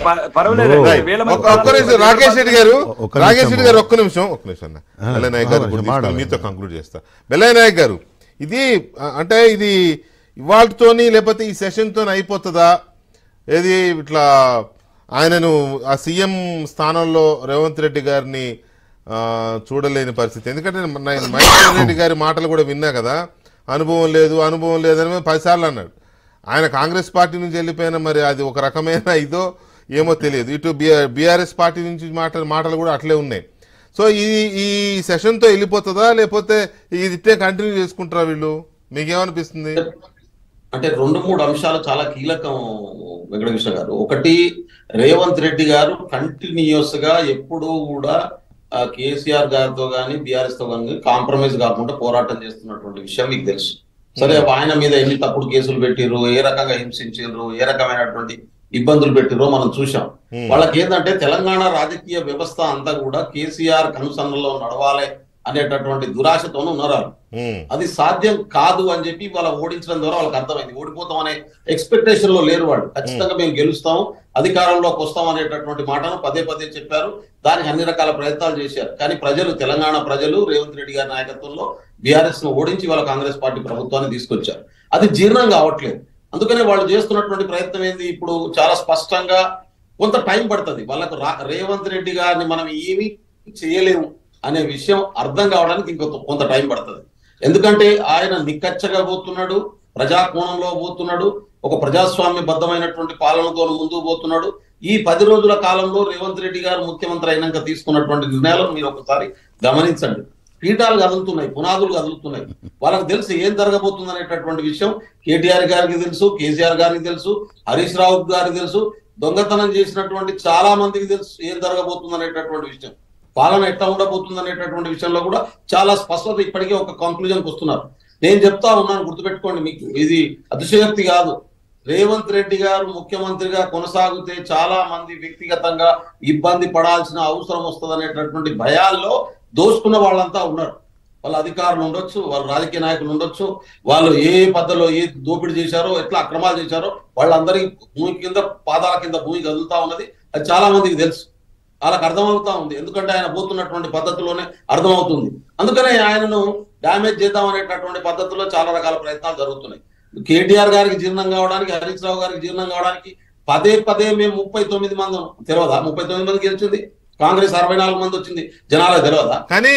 పర్వాలేదు. రాకేష్ రెడ్డి గారు ఒక్క నిమిషం బెల్లయ్య నాయక్ గారు మీతో కంక్లూడ్ చేస్తా. బెల్లయ్య నాయక్ గారు, ఇది అంటే ఇది ఇవాళతోని లేకపోతే ఈ సెషన్తో అయిపోతుందా? ఏది ఇట్లా ఆయనను ఆ సీఎం స్థానంలో రేవంత్ రెడ్డి గారిని చూడలేని పరిస్థితి. ఎందుకంటే మహేశ్వర్ రెడ్డి గారి మాటలు కూడా విన్నా కదా, అనుభవం లేదు అని 10 సార్లు అన్నాడు. ఆయన కాంగ్రెస్ పార్టీ నుంచి వెళ్ళిపోయినా మరి అది ఒక రకమైన ఇదో ఏమో తెలియదు. ఇటు బీఆర్ఎస్ పార్టీ నుంచి మాటలు కూడా అట్లే ఉన్నాయి. సో ఈ సెషన్తో వెళ్ళిపోతుందా లేకపోతే ఇది ఇట్టే కంటిన్యూ చేసుకుంటారా వీళ్ళు? మీకేమనిపిస్తుంది? అంటే 2-3 అంశాలు చాలా కీలకం వెంకటకృష్ణ గారు. ఒకటి, రేవంత్ రెడ్డి గారు కంటిన్యూస్ గా ఎప్పుడూ కూడా కేసీఆర్ గారితో కానీ బీఆర్ఎస్ తో కానీ కాంప్రమైజ్ కాకుండా పోరాటం చేస్తున్నటువంటి విషయం మీకు తెలుసు. సరే, ఆయన మీద ఎన్ని తప్పుడు కేసులు పెట్టిర్రు, ఏ రకంగా హింసించారు, ఏ రకమైనటువంటి ఇబ్బందులు పెట్టిరో మనం చూసాం. వాళ్ళకి ఏంటంటే తెలంగాణ రాజకీయ వ్యవస్థ అంతా కూడా కేసీఆర్ కనుసన్నలో నడవాలి అనేటటువంటి దురాశతోనూ ఉన్నారు. అది సాధ్యం కాదు అని చెప్పి వాళ్ళ ఓడించడం ద్వారా వాళ్ళకి అర్థమైంది. ఓడిపోతాం అనే ఎక్స్పెక్టేషన్ లో లేరు వాళ్ళు. ఖచ్చితంగా మేము గెలుస్తాం, అధికారంలోకి వస్తాం అనేటటువంటి మాటను పదే చెప్పారు. దానికి అన్ని రకాల ప్రయత్నాలు చేశారు. కానీ తెలంగాణ ప్రజలు రేవంత్ రెడ్డి గారి నాయకత్వంలో బీఆర్ఎస్ ను ఓడించి వాళ్ళ కాంగ్రెస్ పార్టీ ప్రభుత్వాన్ని తీసుకొచ్చారు. అది జీర్ణం కావట్లేదు. అందుకనే వాళ్ళు చేస్తున్నటువంటి ప్రయత్నం ఏంది, ఇప్పుడు చాలా స్పష్టంగా కొంత టైం పడుతుంది వాళ్ళకు. రేవంత్ రెడ్డి గారిని మనం ఏమీ చేయలేము అనే విషయం అర్థం కావడానికి కొంత టైం పడుతుంది. ఎందుకంటే ఆయన నిక్కచ్చగా పోతున్నాడు, ప్రజాకోణంలో పోతున్నాడు, ఒక ప్రజాస్వామ్య బద్దమైనటువంటి పాలనతో ముందుకు పోతున్నాడు. ఈ 10 రోజుల కాలంలో రేవంత్ రెడ్డి గారు ముఖ్యమంత్రి అయినాక తీసుకున్నటువంటి నిర్ణయాలను మీరు ఒకసారి గమనించండి. పీఠాలు కదులుతున్నాయి, పునాదులు కదులుతున్నాయి. వాళ్ళకి తెలుసు ఏం జరగబోతుంది అనేటటువంటి విషయం. కేటీఆర్ గారికి తెలుసు, కేసీఆర్ గారికి తెలుసు, హరీష్ రావు గారికి తెలుసు, దొంగతనం చేసినటువంటి చాలా మందికి తెలుసు ఏం జరగబోతుంది అనేటటువంటి విషయం. పాలన ఎట్లా ఉండబోతుంది అనేటటువంటి విషయంలో కూడా చాలా స్పష్టత ఇప్పటికే ఒక కంక్లూజన్కి వస్తున్నారు. నేను చెప్తా ఉన్నాను, గుర్తుపెట్టుకోండి, మీకు ఇది అతిశయోక్తి కాదు. రేవంత్ రెడ్డి గారు ముఖ్యమంత్రిగా కొనసాగితే చాలా మంది వ్యక్తిగతంగా ఇబ్బంది పడాల్సిన అవసరం వస్తుంది అనేటటువంటి భయాల్లో దోసుకున్న వాళ్ళంతా ఉన్నారు. వాళ్ళ అధికారులు ఉండొచ్చు, వాళ్ళ రాజకీయ నాయకులు ఉండొచ్చు, వాళ్ళు ఏ పద్ధతిలో ఏ దోపిడీ చేశారో, ఎట్లా అక్రమాలు చేశారో వాళ్ళందరికీ భూమి కింద పాదాల కింద భూమి కదులుతా ఉన్నది. అది చాలా మందికి తెలుసు, వాళ్ళకి అర్థమవుతా ఉంది. ఎందుకంటే ఆయన పోతున్నటువంటి పద్ధతిలోనే అర్థమవుతుంది. అందుకనే ఆయనను డ్యామేజ్ చేద్దాం అనేటటువంటి పద్ధతిలో చాలా రకాల ప్రయత్నాలు జరుగుతున్నాయి. కేటీఆర్ గారికి జీర్ణం కావడానికి, హరీష్ రావు గారికి జీర్ణం కావడానికి పదే మేము 39 మంది తెలియదా? 39 మంది గెలిచింది కాంగ్రెస్, 64 మంది వచ్చింది జనాలకు తెలియదా? కానీ